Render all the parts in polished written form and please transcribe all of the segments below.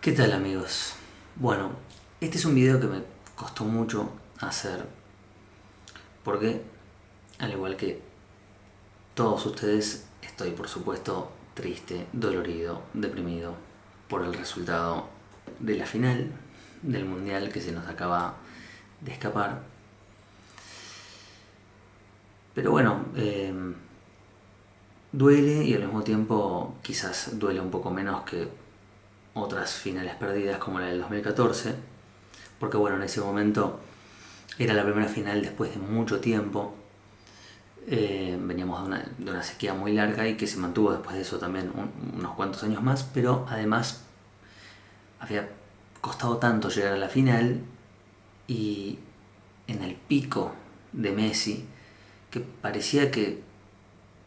¿Qué tal, amigos? Bueno, este es un video que me costó mucho hacer porque, al igual que todos ustedes, estoy por supuesto triste, dolorido, deprimido por el resultado de la final del mundial que se nos acaba de escapar. Pero bueno, duele y al mismo tiempo quizás duele un poco menos que otras finales perdidas como la del 2014, porque bueno, en ese momento era la primera final después de mucho tiempo. Veníamos de una sequía muy larga y que se mantuvo después de eso también unos cuantos años más, pero además había costado tanto llegar a la final y en el pico de Messi que parecía que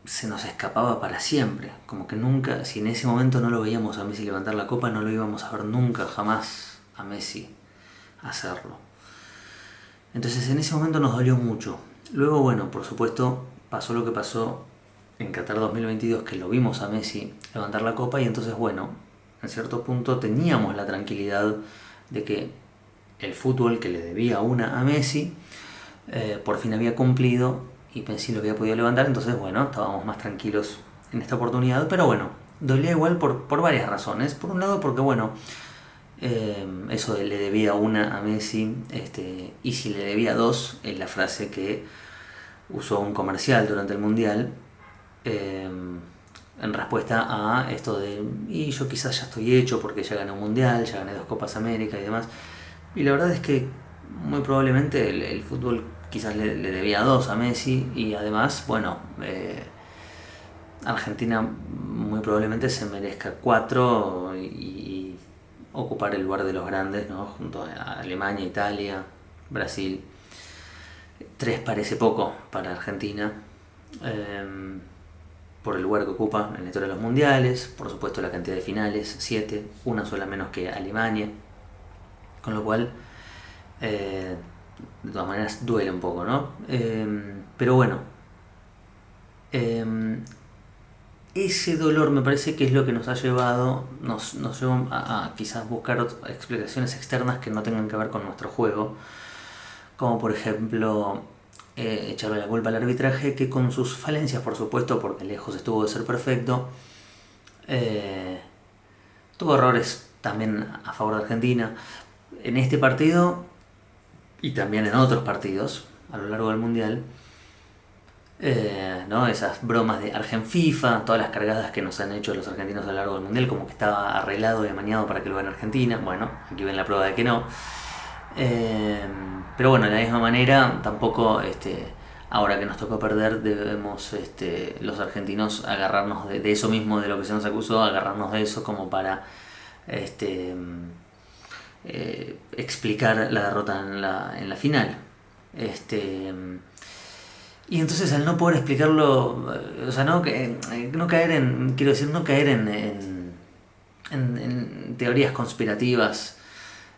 se nos escapaba para siempre, como que nunca, si en ese momento no lo veíamos a Messi levantar la copa, no lo íbamos a ver nunca, jamás a Messi hacerlo. Entonces en ese momento nos dolió mucho. Luego, bueno, por supuesto, pasó lo que pasó en Qatar 2022, que lo vimos a Messi levantar la copa y entonces, bueno, en cierto punto teníamos la tranquilidad de que el fútbol que le debía una a Messi por fin había cumplido y Messi lo había podido levantar, entonces, bueno, estábamos más tranquilos en esta oportunidad, pero bueno, dolía igual por varias razones. Por un lado, porque, bueno, eso de le debía una a Messi, y si le debía dos, es la frase que usó un comercial durante el Mundial, eh, en respuesta a esto de, y yo quizás ya estoy hecho porque ya gané un Mundial, ya gané dos Copas América y demás. Y la verdad es que muy probablemente el fútbol quizás le debía dos a Messi y además, bueno, Argentina muy probablemente se merezca cuatro y ocupar el lugar de los grandes, ¿no? Junto a Alemania, Italia, Brasil. Tres parece poco para Argentina, eh, por el lugar que ocupa en la historia de los mundiales, por supuesto la cantidad de finales, siete, una sola menos que Alemania, con lo cual, de todas maneras, duele un poco, ¿no? Pero bueno, eh, ese dolor me parece que es lo que nos ha llevado, nos lleva a quizás buscar explicaciones externas que no tengan que ver con nuestro juego, como por ejemplo echarle la culpa al arbitraje, que con sus falencias, por supuesto, porque lejos estuvo de ser perfecto, eh, tuvo errores también a favor de Argentina. En este partido y también en otros partidos a lo largo del Mundial, ¿no? Esas bromas de Argenfifa, todas las cargadas que nos han hecho los argentinos a lo largo del Mundial, como que estaba arreglado y amañado para que lo gane Argentina. Bueno, aquí ven la prueba de que no. Eh, pero bueno, de la misma manera, tampoco ahora que nos tocó perder, debemos los argentinos agarrarnos de eso mismo, de lo que se nos acusó, agarrarnos de eso como para este, explicar la derrota en la final. Este, y entonces al no poder explicarlo, o sea, no caer en, quiero decir, no caer en teorías conspirativas,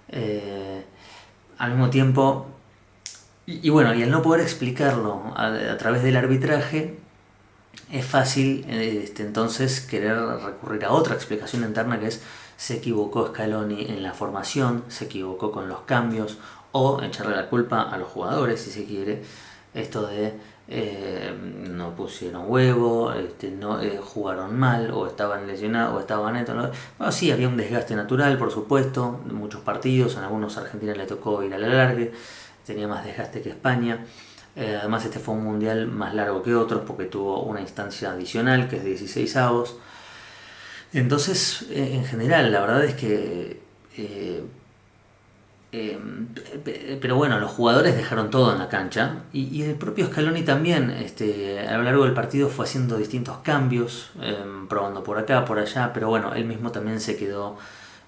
eh, al mismo tiempo, y bueno, y al no poder explicarlo a través del arbitraje, es fácil entonces querer recurrir a otra explicación interna que es se equivocó Scaloni en la formación, se equivocó con los cambios, o echarle la culpa a los jugadores si se quiere, esto de no pusieron huevo, no jugaron mal, o estaban lesionados, o estaban esto, ¿no? Bueno, sí, había un desgaste natural, por supuesto, de muchos partidos, en algunos a Argentina le tocó ir a la largue, tenía más desgaste que España. Además este fue un mundial más largo que otros porque tuvo una instancia adicional que es 16 avos. Entonces, en general, la verdad es que eh, pero bueno, los jugadores dejaron todo en la cancha y el propio Scaloni también, a lo largo del partido fue haciendo distintos cambios, probando por acá, por allá, pero bueno, él mismo también se quedó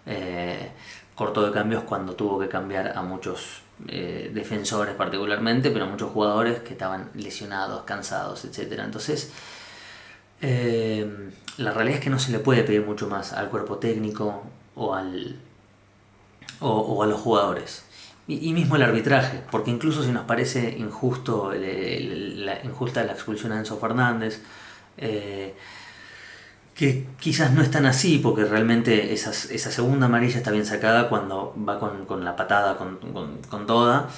eh, corto de cambios cuando tuvo que cambiar a muchos defensores particularmente, pero a muchos jugadores que estaban lesionados, cansados, etcétera. Entonces, la realidad es que no se le puede pedir mucho más al cuerpo técnico o o a los jugadores. Y mismo el arbitraje, porque incluso si nos parece injusta la expulsión a Enzo Fernández, eh, que quizás no es tan así, porque realmente esa segunda amarilla está bien sacada cuando va con la patada, con toda.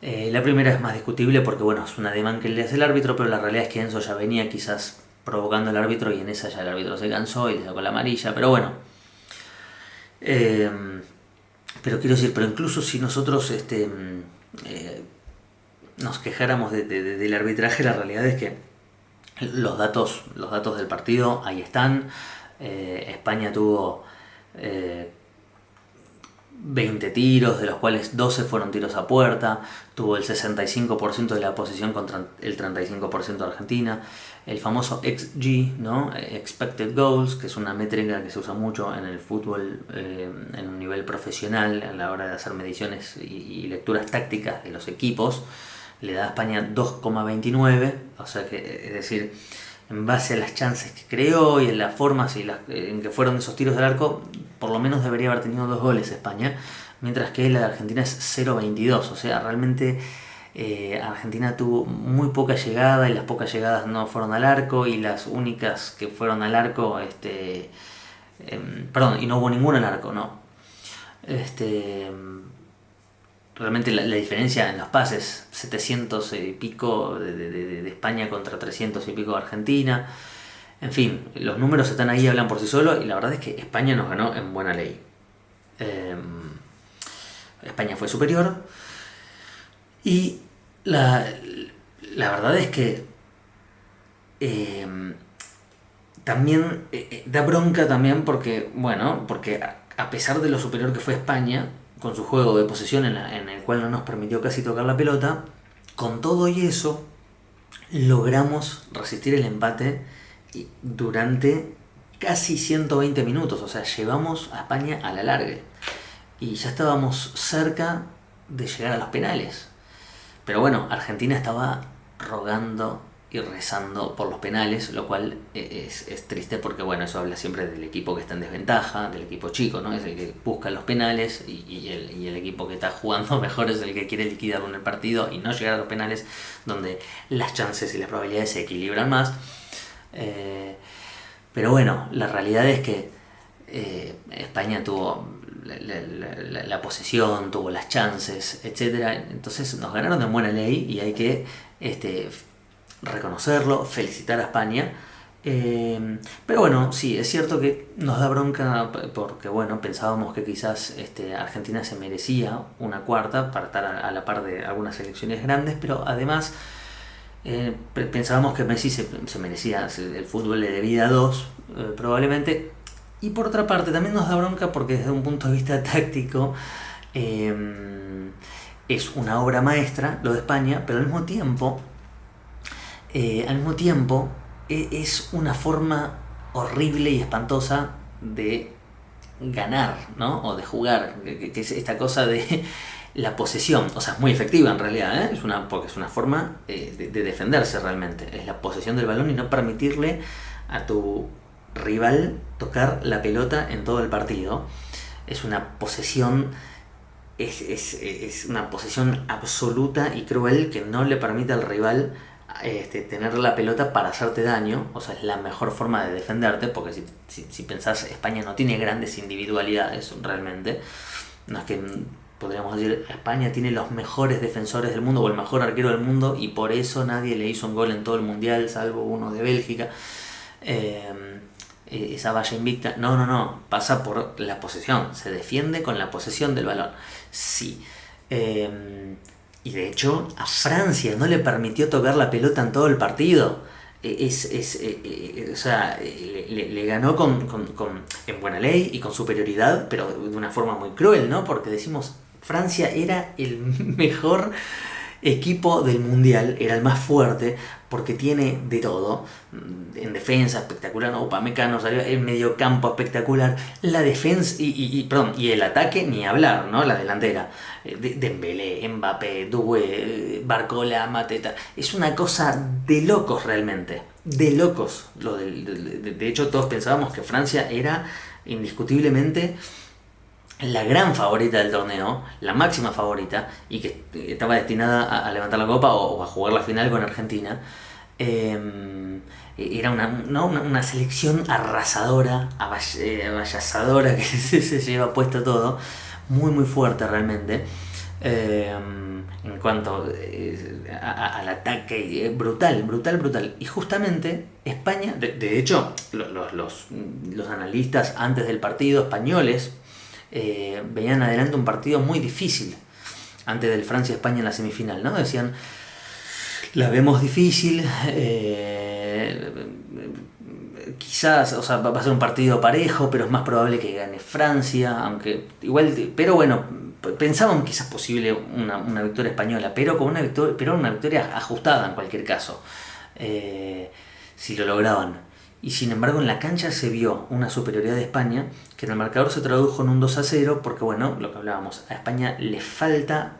La primera es más discutible porque bueno, es un ademán que le hace el árbitro, pero la realidad es que Enzo ya venía quizás provocando al árbitro y en esa ya el árbitro se cansó y le sacó la amarilla, pero bueno. Pero quiero decir, pero incluso si nosotros nos quejáramos del arbitraje, la realidad es que los datos del partido ahí están. España tuvo 20 tiros, de los cuales 12 fueron tiros a puerta, tuvo el 65% de la posesión contra el 35% de Argentina. El famoso XG, ¿no? Expected Goals, que es una métrica que se usa mucho en el fútbol en un nivel profesional a la hora de hacer mediciones y lecturas tácticas de los equipos, le da a España 2,29, o sea que, es decir, en base a las chances que creó y en las formas en que fueron esos tiros del arco, por lo menos debería haber tenido 2 goles España, mientras que la de Argentina es 0,22, o sea, realmente Argentina tuvo muy poca llegada y las pocas llegadas no fueron al arco y las únicas que fueron al arco, perdón, y no hubo ninguna al arco, no. Realmente la diferencia en los pases, 700 y pico de España contra 300 y pico de Argentina. En fin, los números están ahí, hablan por sí solos y la verdad es que España nos ganó en buena ley. España fue superior y la verdad es que también da bronca también porque, bueno, porque a pesar de lo superior que fue España, con su juego de posesión en el cual no nos permitió casi tocar la pelota, con todo y eso logramos resistir el empate durante casi 120 minutos, o sea, llevamos a España a la larga y ya estábamos cerca de llegar a los penales. Pero bueno, Argentina estaba rogando y rezando por los penales, lo cual es triste porque bueno, eso habla siempre del equipo que está en desventaja, del equipo chico, ¿no? Es el que busca los penales y el equipo que está jugando mejor es el que quiere liquidarlo en el partido y no llegar a los penales, donde las chances y las probabilidades se equilibran más. Pero bueno, la realidad es que España tuvo la posesión, tuvo las chances, etcétera. Entonces nos ganaron de buena ley y hay que reconocerlo, felicitar a España. Pero bueno, sí, es cierto que nos da bronca porque bueno, pensábamos que quizás Argentina se merecía una cuarta para estar a la par de algunas selecciones grandes, pero además pensábamos que Messi se merecía, el fútbol le debía 2 probablemente. Y por otra parte también nos da bronca porque desde un punto de vista táctico es una obra maestra lo de España, pero al mismo tiempo es una forma horrible y espantosa de ganar, ¿no? O de jugar, que es esta cosa de la posesión, o sea, es muy efectiva en realidad, ¿eh? Porque es una forma de defenderse realmente, es la posesión del balón y no permitirle a tu rival tocar la pelota en todo el partido. Es una posesión es una posesión absoluta y cruel que no le permite al rival tener la pelota para hacerte daño. O sea, es la mejor forma de defenderte, porque si pensás, España no tiene grandes individualidades realmente. No es que podríamos decir España tiene los mejores defensores del mundo o el mejor arquero del mundo y por eso nadie le hizo un gol en todo el mundial salvo uno de Bélgica. Esa valla invicta, no, pasa por la posesión, se defiende con la posesión del balón, sí. Y de hecho a Francia no le permitió tocar la pelota en todo el partido. O sea, le ganó en buena ley y con superioridad, pero de una forma muy cruel, ¿no? Porque decimos, Francia era el mejor equipo del mundial, era el más fuerte porque tiene de todo, en defensa espectacular, ¿no? Upamecano salió, el mediocampo espectacular, la defensa y el ataque ni hablar, ¿no? La delantera, Dembélé, Mbappé, Doué, Barcola, Mateta, es una cosa de locos realmente, de locos. De hecho todos pensábamos que Francia era indiscutiblemente la gran favorita del torneo, la máxima favorita, y que estaba destinada a levantar la copa o a jugar la final con Argentina. era una selección arrasadora, avallazadora, que se lleva puesto todo, muy muy fuerte realmente. En cuanto al ataque, brutal, brutal, brutal. Y justamente España, de hecho, los analistas antes del partido españoles veían adelante un partido muy difícil, antes del Francia-España en la semifinal, ¿no? Decían, la vemos difícil, quizás, o sea, va a ser un partido parejo, pero es más probable que gane Francia, aunque igual, pero bueno, pensábamos quizás posible una victoria española, pero con una victoria ajustada en cualquier caso, si lo lograban. Y sin embargo en la cancha se vio una superioridad de España, que en el marcador se tradujo en un 2-0, porque bueno, lo que hablábamos, a España le falta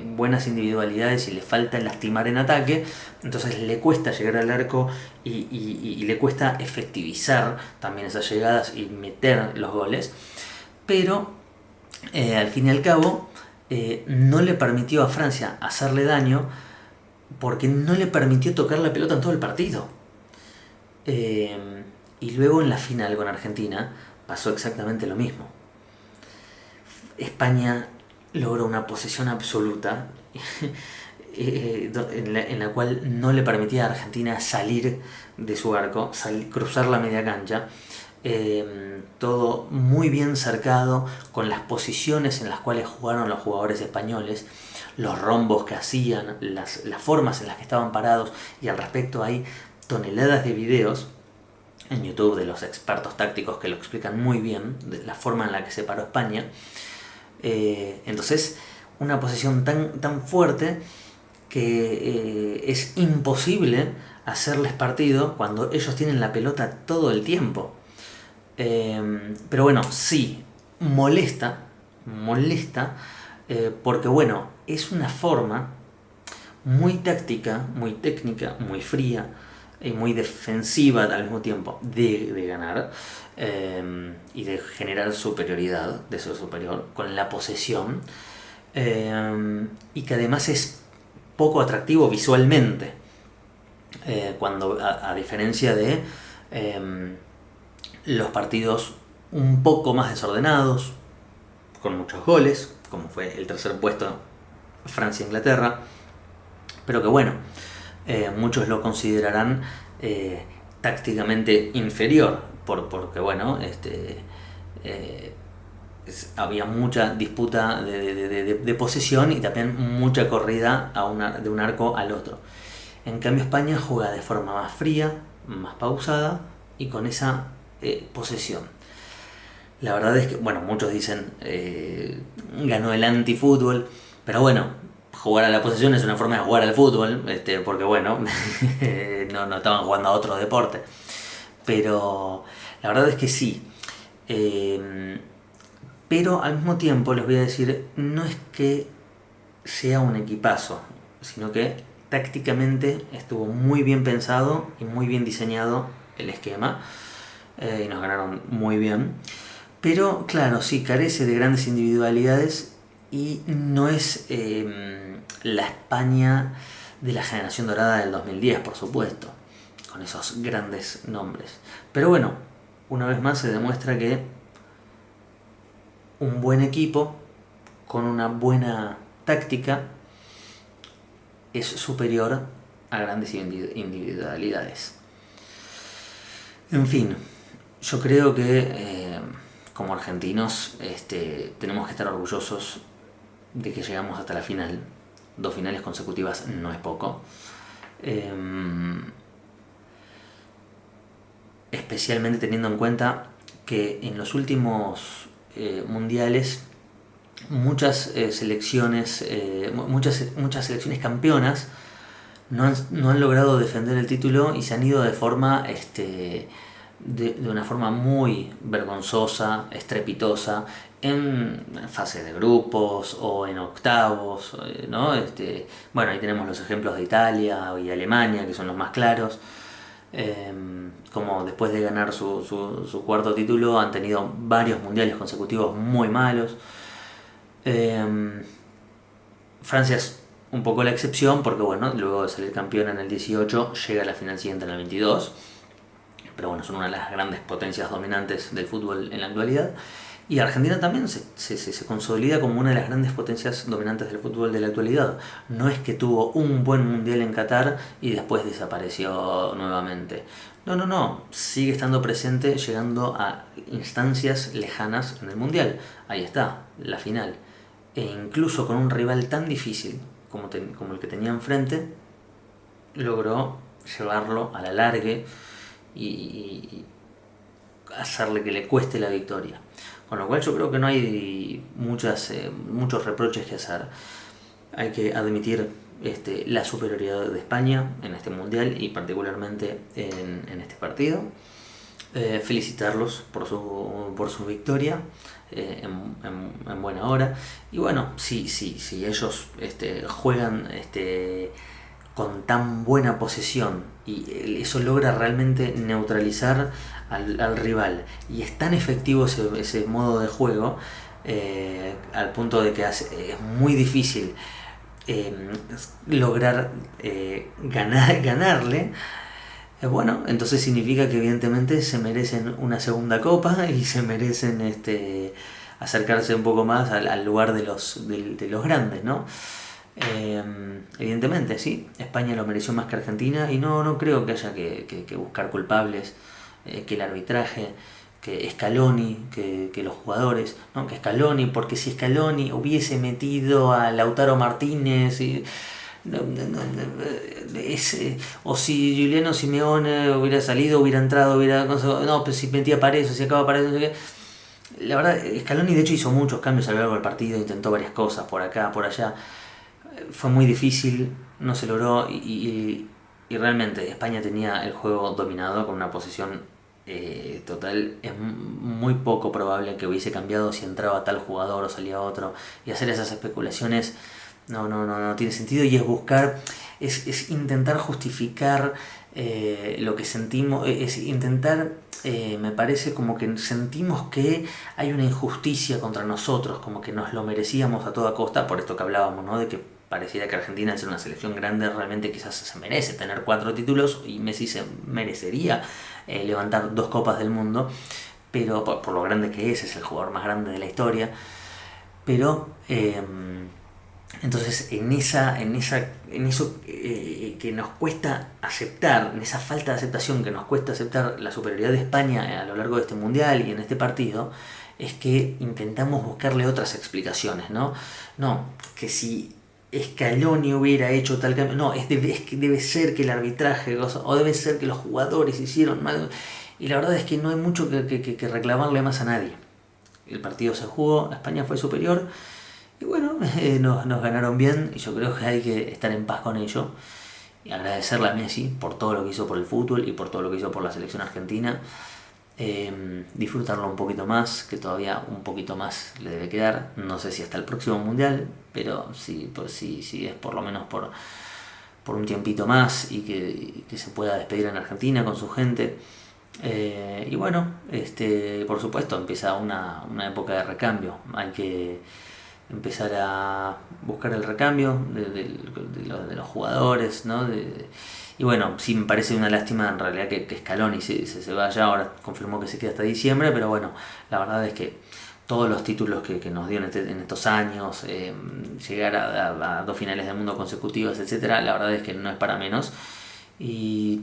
buenas individualidades y le falta lastimar en ataque, entonces le cuesta llegar al arco y le cuesta efectivizar también esas llegadas y meter los goles, pero al fin y al cabo no le permitió a Francia hacerle daño porque no le permitió tocar la pelota en todo el partido. Y luego en la final con Argentina pasó exactamente lo mismo. España logró una posesión absoluta en la cual no le permitía a Argentina salir de su arco, cruzar la media cancha. Todo muy bien cercado, con las posiciones en las cuales jugaron los jugadores españoles, los rombos que hacían, las formas en las que estaban parados, y al respecto hay toneladas de videos en YouTube de los expertos tácticos que lo explican muy bien, de la forma en la que se paró España. Entonces, una posición tan fuerte que es imposible hacerles partido cuando ellos tienen la pelota todo el tiempo. Pero bueno, sí, molesta, porque bueno, es una forma muy táctica, muy técnica, muy fría y muy defensiva al mismo tiempo de ganar, y de generar superioridad, de ser superior con la posesión, y que además es poco atractivo visualmente, cuando a diferencia de los partidos un poco más desordenados, con muchos goles, como fue el tercer puesto Francia-Inglaterra, pero que bueno, muchos lo considerarán tácticamente inferior, porque bueno, había mucha disputa de posesión y también mucha corrida de un arco al otro. En cambio España juega de forma más fría, más pausada y con esa posesión. La verdad es que, bueno, muchos dicen ganó el antifútbol, pero bueno, jugar a la posesión es una forma de jugar al fútbol, porque bueno, no estaban jugando a otro deporte. Pero la verdad es que sí. Pero al mismo tiempo les voy a decir, no es que sea un equipazo, sino que tácticamente estuvo muy bien pensado y muy bien diseñado el esquema, y nos ganaron muy bien. Pero claro, sí, carece de grandes individualidades y no es la España de la generación dorada del 2010, por supuesto, con esos grandes nombres. Pero bueno, una vez más se demuestra que un buen equipo con una buena táctica es superior a grandes individualidades. En fin, yo creo que como argentinos tenemos que estar orgullosos de que llegamos hasta la final. 2 finales consecutivas no es poco. Especialmente teniendo en cuenta que en los últimos mundiales muchas selecciones campeonas no han logrado defender el título y se han ido de forma de una forma muy vergonzosa, estrepitosa, en fase de grupos o en octavos, ¿no? Bueno, ahí tenemos los ejemplos de Italia y Alemania, que son los más claros. Como después de ganar su cuarto título han tenido varios mundiales consecutivos muy malos. Francia es un poco la excepción porque bueno, luego de salir campeón en el 18 llega a la final siguiente en el 22, pero bueno, son una de las grandes potencias dominantes del fútbol en la actualidad. Y Argentina también se consolida como una de las grandes potencias dominantes del fútbol de la actualidad. No es que tuvo un buen mundial en Qatar y después desapareció nuevamente. No, no, no. Sigue estando presente, llegando a instancias lejanas en el mundial. Ahí está, la final. E incluso con un rival tan difícil como el que tenía enfrente, logró llevarlo a la largue y hacerle que le cueste la victoria. Con lo cual yo creo que no hay muchos reproches que hacer. Hay que admitir la superioridad de España en este mundial y particularmente en este partido. Felicitarlos por su victoria en buena hora. Y bueno, si ellos juegan con tan buena posesión y eso logra realmente neutralizar al rival y es tan efectivo ese modo de juego al punto de que es muy difícil lograr ganarle. Bueno, entonces significa que evidentemente se merecen una segunda copa y se merecen acercarse un poco más al lugar de los grandes, ¿no? Evidentemente, sí, España lo mereció más que Argentina y no creo que haya que buscar culpables, que el arbitraje, que Scaloni, que los jugadores, ¿no? Que Scaloni, porque si Scaloni hubiese metido a Lautaro Martínez o si Giuliano Simeone hubiera salido, hubiera entrado, no, pero si metía Paredes, si acaba Paredes, no sé qué. La verdad, Scaloni de hecho hizo muchos cambios a lo largo del partido, intentó varias cosas por acá, por allá. Fue muy difícil, no se logró y realmente España tenía el juego dominado con una posesión total. Es muy poco probable que hubiese cambiado si entraba tal jugador o salía otro, y hacer esas especulaciones no tiene sentido, y es buscar, es intentar justificar lo que sentimos, es intentar, me parece como que sentimos que hay una injusticia contra nosotros, como que nos lo merecíamos a toda costa, por esto que hablábamos, ¿no? De que pareciera que Argentina, al ser una selección grande, realmente quizás se merece tener 4 títulos y Messi se merecería levantar 2 copas del mundo, pero por lo grande que es el jugador más grande de la historia. Pero entonces en eso que nos cuesta aceptar, en esa falta de aceptación que nos cuesta aceptar la superioridad de España a lo largo de este mundial y en este partido, es que intentamos buscarle otras explicaciones, ¿no? No, que si Scaloni hubiera hecho tal cambio, no, debe ser que el arbitraje, o debe ser que los jugadores hicieron mal, y la verdad es que no hay mucho que reclamarle más a nadie. El partido se jugó, España fue superior, y bueno, nos ganaron bien, y yo creo que hay que estar en paz con ello, y agradecerle a Messi por todo lo que hizo por el fútbol y por todo lo que hizo por la selección argentina. Disfrutarlo un poquito más, que todavía un poquito más le debe quedar, no sé si hasta el próximo mundial, pero sí es por lo menos por un tiempito más, y que se pueda despedir en Argentina con su gente. Y bueno, por supuesto empieza una época de recambio, hay que empezar a buscar el recambio de los jugadores, ¿no? Y bueno, sí me parece una lástima en realidad que Scaloni se vaya. Ahora confirmó que se queda hasta diciembre, pero bueno, la verdad es que todos los títulos que nos dio en estos años, llegar a 2 finales del mundo consecutivas, etcétera, la verdad es que no es para menos. Y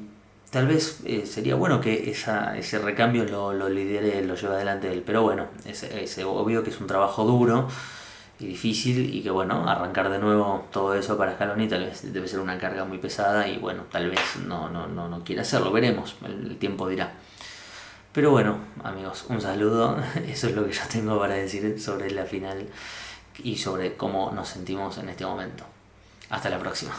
tal vez sería bueno que ese recambio lo lidere, lo lleve adelante él, pero bueno, es obvio que es un trabajo duro y difícil, y que bueno, arrancar de nuevo todo eso para Scaloni tal vez debe ser una carga muy pesada, y bueno, tal vez no quiera hacerlo, veremos, el tiempo dirá. Pero bueno, amigos, un saludo, eso es lo que yo tengo para decir sobre la final y sobre cómo nos sentimos en este momento. Hasta la próxima.